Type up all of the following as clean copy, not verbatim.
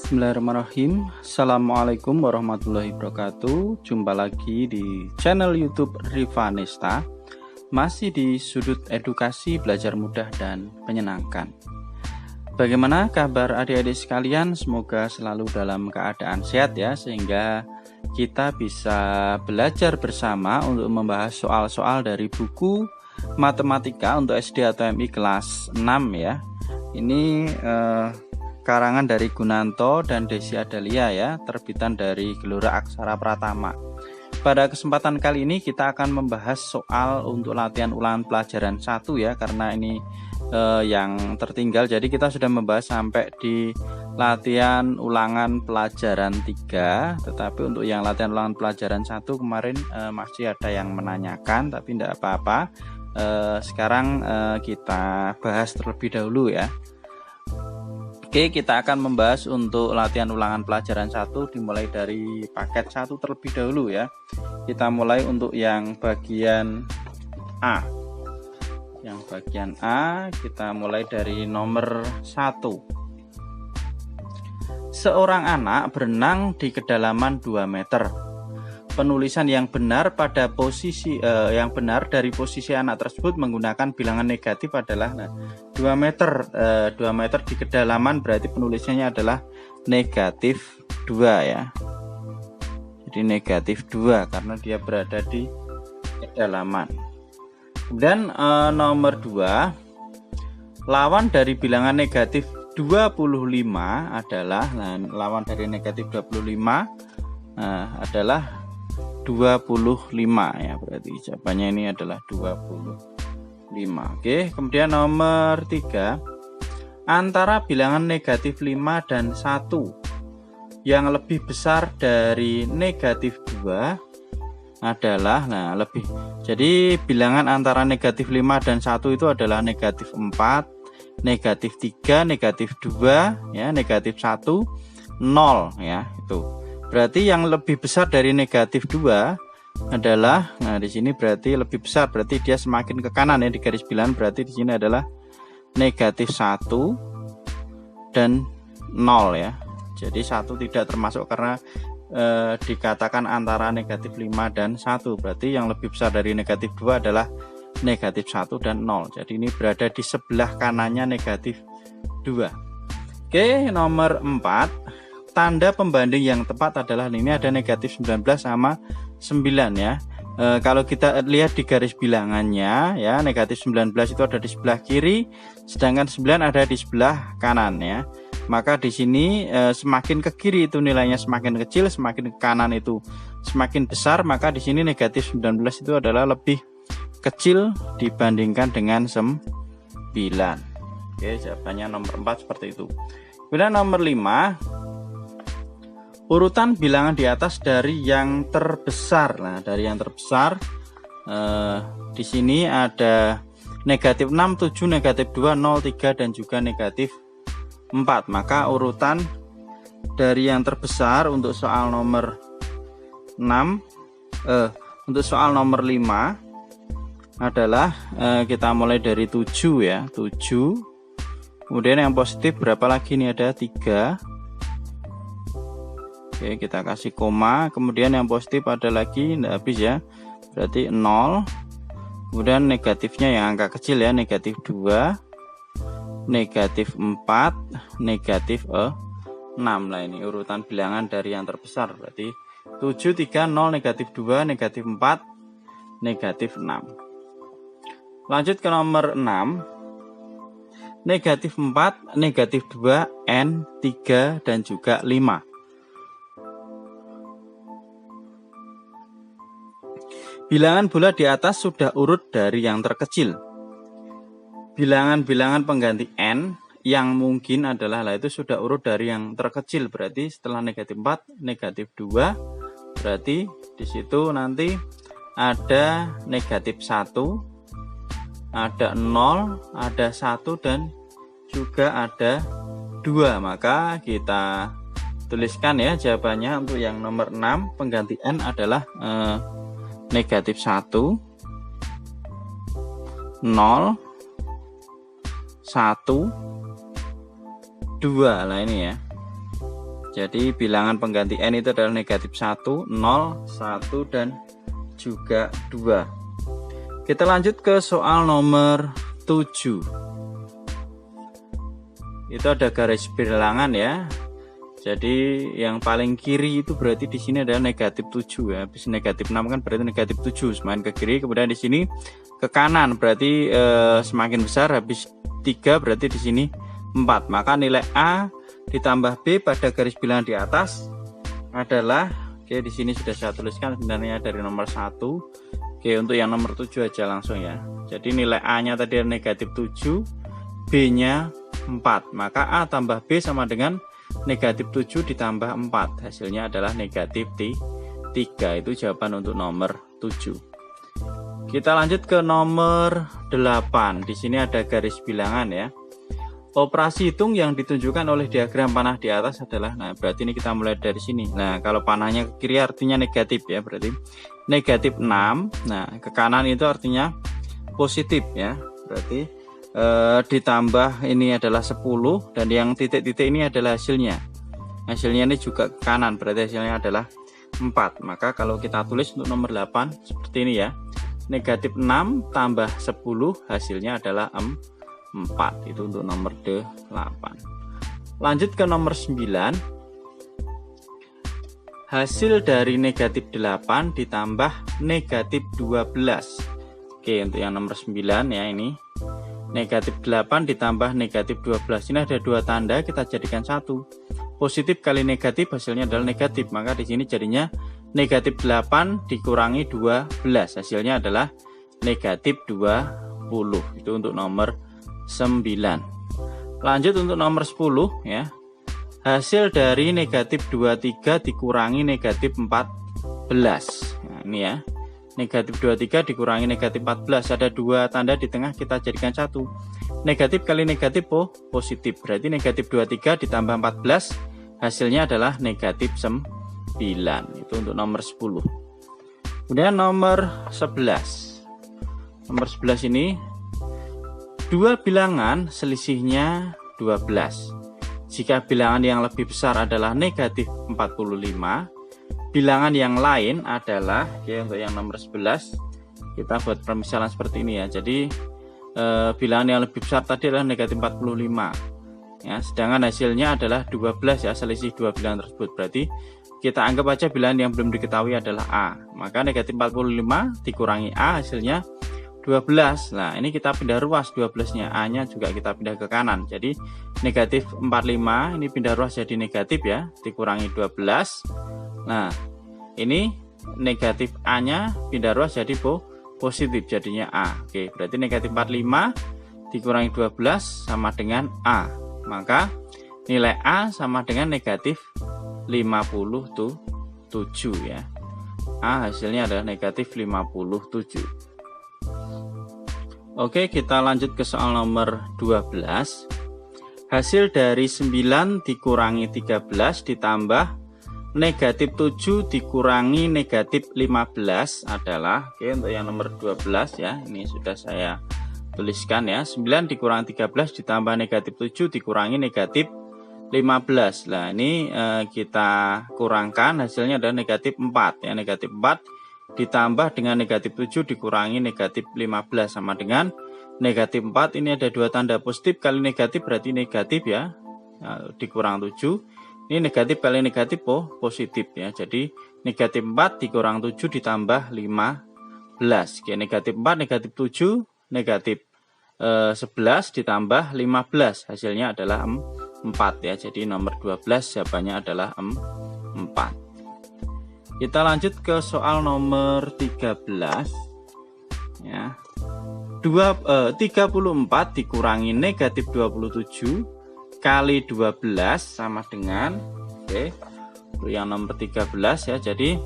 Bismillahirrahmanirrahim. Assalamualaikum warahmatullahi wabarakatuh. Jumpa lagi di channel YouTube Rivanesta. Masih di sudut edukasi belajar mudah dan menyenangkan. Bagaimana kabar adik-adik sekalian? Semoga selalu dalam keadaan sehat ya, sehingga kita bisa belajar bersama untuk membahas soal-soal dari buku matematika untuk SD atau MI kelas 6 ya. Ini karangan dari Gunanto dan Desi Adalia ya, terbitan dari Gelora Aksara Pratama. Pada kesempatan kali ini kita akan membahas soal untuk latihan ulangan pelajaran 1 ya, karena ini yang tertinggal. Jadi kita sudah membahas sampai di latihan ulangan pelajaran 3, tetapi untuk yang latihan ulangan pelajaran 1 kemarin masih ada yang menanyakan, tapi tidak apa-apa. Sekarang kita bahas terlebih dahulu ya. Oke, kita akan membahas untuk latihan ulangan pelajaran 1 dimulai dari paket 1 terlebih dahulu ya. Kita mulai untuk yang bagian A. Yang bagian A kita mulai dari nomor 1. Seorang anak berenang di kedalaman 2 meter. Penulisan yang benar pada posisi yang benar dari posisi anak tersebut menggunakan bilangan negatif adalah 2 meter. 2 meter di kedalaman berarti penulisannya adalah negatif 2 ya. Jadi negatif 2 karena dia berada di kedalaman. Kemudian nomor 2, lawan dari bilangan negatif 25 adalah lawan dari negatif 25 adalah 25 ya, berarti jawabannya ini adalah 25. Oke, kemudian nomor 3, antara bilangan negatif 5 dan 1 yang lebih besar dari negatif 2 adalah lebih. Jadi bilangan antara negatif 5 dan 1 itu adalah negatif 4, negatif 3, negatif 2 ya, negatif 1, 0 ya, itu. Berarti yang lebih besar dari negatif 2 adalah, di sini berarti lebih besar, berarti dia semakin ke kanan ya, di garis bilangan berarti di sini adalah negatif 1 dan 0 ya. Jadi 1 tidak termasuk karena dikatakan antara negatif 5 dan 1, berarti yang lebih besar dari negatif 2 adalah negatif 1 dan 0. Jadi ini berada di sebelah kanannya negatif 2. Oke, nomor 4, tanda pembanding yang tepat adalah ini ada negatif 19 sama 9 ya. Kalau kita lihat di garis bilangannya ya, negatif 19 itu ada di sebelah kiri, sedangkan 9 ada di sebelah kanan ya. Maka di sini semakin ke kiri itu nilainya semakin kecil, semakin ke kanan itu semakin besar, maka di sini negatif 19 itu adalah lebih kecil dibandingkan dengan 9. Oke, jawabannya nomor 4 seperti itu. Kemudian nomor 5, urutan bilangan di atas dari yang terbesar. Nah, dari yang terbesar di sini ada negatif 6, 7, negatif 2, 0, 3 dan juga negatif 4. Maka urutan dari yang terbesar untuk soal nomor 6 untuk soal nomor 5 adalah kita mulai dari 7 ya, 7. Kemudian yang positif berapa lagi, ini ada 3. Oke, kita kasih koma, kemudian yang positif ada lagi, tidak habis ya, berarti 0. Kemudian negatifnya yang angka kecil ya, negatif 2, negatif 4, negatif 6. Nah, ini urutan bilangan dari yang terbesar, berarti 7, 3, 0, negatif 2, negatif 4, negatif 6. Lanjut ke nomor 6, negatif 4, negatif 2, N, 3 dan juga 5. Bilangan bulat di atas sudah urut dari yang terkecil. Bilangan-bilangan pengganti N yang mungkin adalah itu sudah urut dari yang terkecil. Berarti setelah negatif 4, negatif 2, berarti di situ nanti ada negatif 1, ada 0, ada 1 dan juga ada 2. Maka kita tuliskan ya jawabannya untuk yang nomor 6, pengganti N adalah negatif 1, 0, 1, 2. Lah ini ya. Jadi bilangan pengganti N itu adalah negatif 1, 0, 1, dan juga 2. Kita lanjut ke soal nomor 7. Itu ada garis bilangan ya. Jadi yang paling kiri itu berarti di sini adalah negatif 7 ya. Habis negatif 6 kan berarti negatif 7. Semakin ke kiri, kemudian di sini ke kanan berarti semakin besar. Habis 3 berarti di sini 4. Maka nilai A ditambah B pada garis bilangan di atas adalah, oke, di sini sudah saya tuliskan sebenarnya dari nomor 1. Oke, untuk yang nomor 7 aja langsung ya. Jadi nilai A-nya tadi adalah negatif 7, B-nya 4. Maka A tambah B sama dengan negatif 7 ditambah 4. Hasilnya adalah negatif 3. Itu jawaban untuk nomor 7. Kita lanjut ke nomor 8. Di sini ada garis bilangan ya. Operasi hitung yang ditunjukkan oleh diagram panah di atas adalah, nah berarti ini kita mulai dari sini. Nah kalau panahnya ke kiri artinya negatif ya, berarti negatif 6. Nah ke kanan itu artinya positif ya, berarti ditambah ini adalah 10, dan yang titik-titik ini adalah hasilnya. Hasilnya ini juga ke kanan, berarti hasilnya adalah 4. Maka kalau kita tulis untuk nomor 8 seperti ini ya, negatif 6 tambah 10 hasilnya adalah 4. Itu untuk nomor 8. Lanjut ke nomor 9. Hasil dari negatif 8 ditambah negatif 12. Oke, untuk yang nomor 9 ya, ini negatif 8 ditambah negatif 12. Ini ada dua tanda, kita jadikan satu. Positif kali negatif hasilnya adalah negatif. Maka di sini jadinya negatif 8 dikurangi 12. Hasilnya adalah negatif 20. Itu untuk nomor 9. Lanjut untuk nomor 10 ya. Hasil dari negatif 23 dikurangi negatif 14. Nah, ini ya. Negatif 23 dikurangi negatif 14. Ada dua tanda di tengah, kita jadikan satu. Negatif kali negatif positif. Berarti negatif 23 ditambah 14 hasilnya adalah negatif 9. Itu untuk nomor 10. Kemudian nomor 11. Nomor 11 ini dua bilangan selisihnya 12. Jika bilangan yang lebih besar adalah negatif 45, bilangan yang lain adalah, ya, untuk yang nomor 11 kita buat permisalan seperti ini ya. Jadi bilangan yang lebih besar tadi adalah negatif 45 ya, sedangkan hasilnya adalah 12 ya, selisih dua bilangan tersebut. Berarti kita anggap aja bilangan yang belum diketahui adalah A. Maka negatif 45 dikurangi A hasilnya 12. Nah ini kita pindah ruas 12 nya, A nya juga kita pindah ke kanan. Jadi negatif 45 ini pindah ruas jadi negatif ya, dikurangi 12. Nah ini negatif A nya pindah ruas jadi positif, jadinya A. Oke, berarti negatif 45 dikurangi 12 sama dengan A. Maka nilai A sama dengan negatif 57 ya. A hasilnya adalah negatif 57. Oke, kita lanjut ke soal nomor 12. Hasil dari 9 dikurangi 13 ditambah negatif 7 dikurangi negatif 15 adalah, oke, untuk yang nomor 12 ya, ini sudah saya tuliskan ya. 9 dikurangi 13 ditambah negatif 7 dikurangi negatif 15. Nah ini kita kurangkan, hasilnya adalah negatif 4 ya. Negatif 4 ditambah dengan negatif 7 dikurangi negatif 15 sama dengan negatif 4. Ini ada dua tanda, positif kali negatif berarti negatif ya, dikurang 7. Ini negatif kali negatif positif ya. Jadi negatif 4 dikurang 7 ditambah 15. Oke, negatif 4 negatif 7 negatif 11 ditambah 15 hasilnya adalah 4 ya. Jadi nomor 12 jawabannya adalah 4. Kita lanjut ke soal nomor 13 ya. 34 dikurangi negatif 27 kali 12 sama dengan, oke, untuk yang nomor 13 ya. Jadi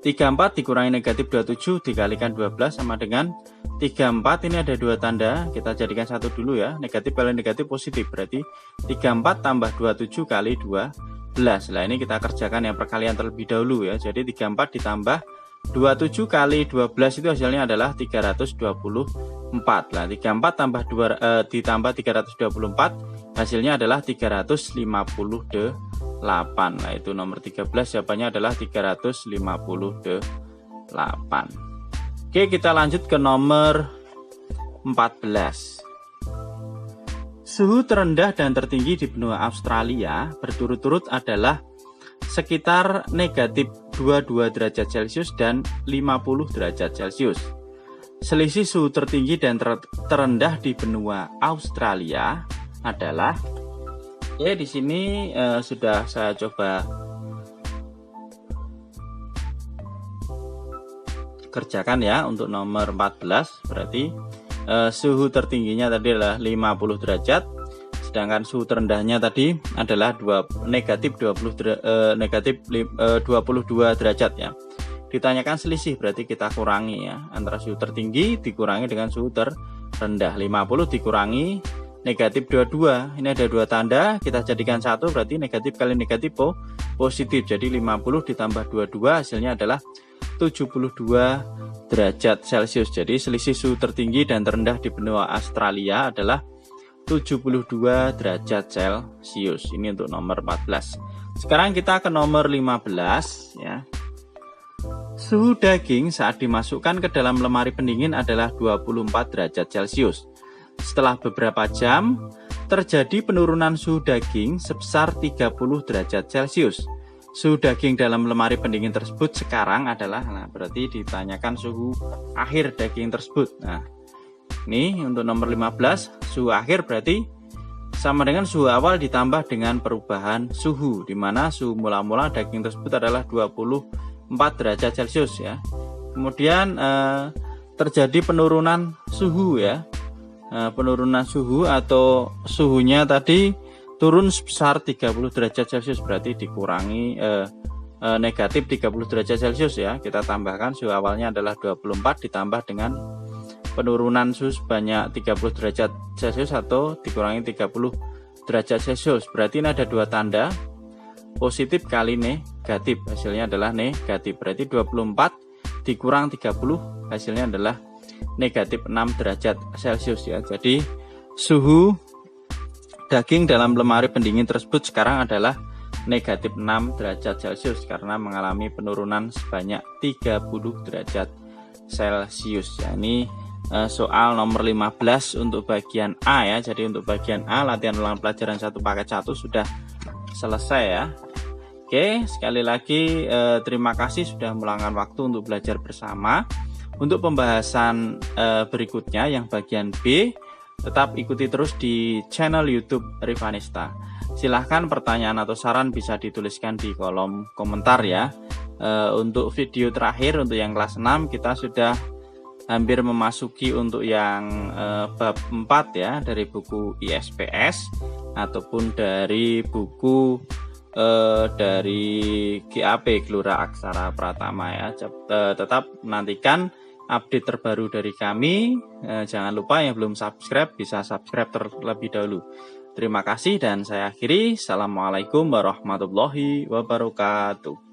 34 dikurangi negatif 27 dikalikan 12 sama dengan 34. Ini ada dua tanda, kita jadikan satu dulu ya. Negatif kali negatif positif, berarti 34 tambah 27 kali 12. Nah ini kita kerjakan yang perkalian terlebih dahulu ya. Jadi 34 ditambah 27 kali 12 itu hasilnya adalah 324. Nah 34 ditambah 324 Hasilnya adalah 358. Nah, itu nomor 13 jawabannya adalah 358. Oke, kita lanjut ke nomor 14. Suhu terendah dan tertinggi di benua Australia berturut-turut adalah sekitar negatif 22 derajat Celcius dan 50 derajat Celcius. Selisih suhu tertinggi dan terendah di benua Australia adalah, ya di sini sudah saya coba kerjakan ya untuk nomor 14. Berarti suhu tertingginya tadi adalah 50 derajat, sedangkan suhu terendahnya tadi adalah negatif 22 derajat ya. Ditanyakan selisih, berarti kita kurangi ya, antara suhu tertinggi dikurangi dengan suhu terendah. 50 dikurangi negatif 22, ini ada dua tanda, kita jadikan satu, berarti negatif kali negatif positif. Jadi 50 ditambah 22 hasilnya adalah 72 derajat Celcius. Jadi selisih suhu tertinggi dan terendah di benua Australia adalah 72 derajat Celcius. Ini untuk nomor 14. Sekarang kita ke nomor 15 ya. Suhu daging saat dimasukkan ke dalam lemari pendingin adalah 24 derajat Celcius. Setelah beberapa jam, terjadi penurunan suhu daging sebesar 30 derajat Celcius. Suhu daging dalam lemari pendingin tersebut sekarang adalah, nah berarti ditanyakan suhu akhir daging tersebut. Nah, ini untuk nomor 15, suhu akhir berarti sama dengan suhu awal ditambah dengan perubahan suhu, di mana suhu mula-mula daging tersebut adalah 24 derajat Celcius ya. Kemudian terjadi penurunan suhu ya. Penurunan suhu atau suhunya tadi turun sebesar 30 derajat Celcius, berarti dikurangi negatif 30 derajat Celcius ya. Kita tambahkan suhu awalnya adalah 24 ditambah dengan penurunan suhu sebanyak 30 derajat Celcius atau dikurangi 30 derajat Celcius. Berarti ini ada dua tanda, positif kali negatif, hasilnya adalah negatif. Berarti 24 dikurang 30 hasilnya adalah negatif 6 derajat Celcius ya. Jadi suhu daging dalam lemari pendingin tersebut sekarang adalah negatif 6 derajat Celcius karena mengalami penurunan sebanyak 30 derajat Celcius ya. Ini soal nomor 15 untuk bagian A ya. Jadi untuk bagian A latihan ulangan pelajaran 1 paket 1 sudah selesai ya. Oke, sekali lagi terima kasih sudah meluangkan waktu untuk belajar bersama. Untuk pembahasan berikutnya yang bagian B, tetap ikuti terus di channel YouTube Rivanista. Silahkan pertanyaan atau saran bisa dituliskan di kolom komentar ya. Untuk video terakhir untuk yang kelas 6 kita sudah hampir memasuki untuk yang bab 4 ya, dari buku ISPS ataupun dari buku dari GAP Gelora Aksara Pratama ya. Tetap nantikan update terbaru dari kami. Jangan lupa yang belum subscribe bisa subscribe terlebih dahulu. Terima kasih dan saya akhiri. Assalamualaikum warahmatullahi wabarakatuh.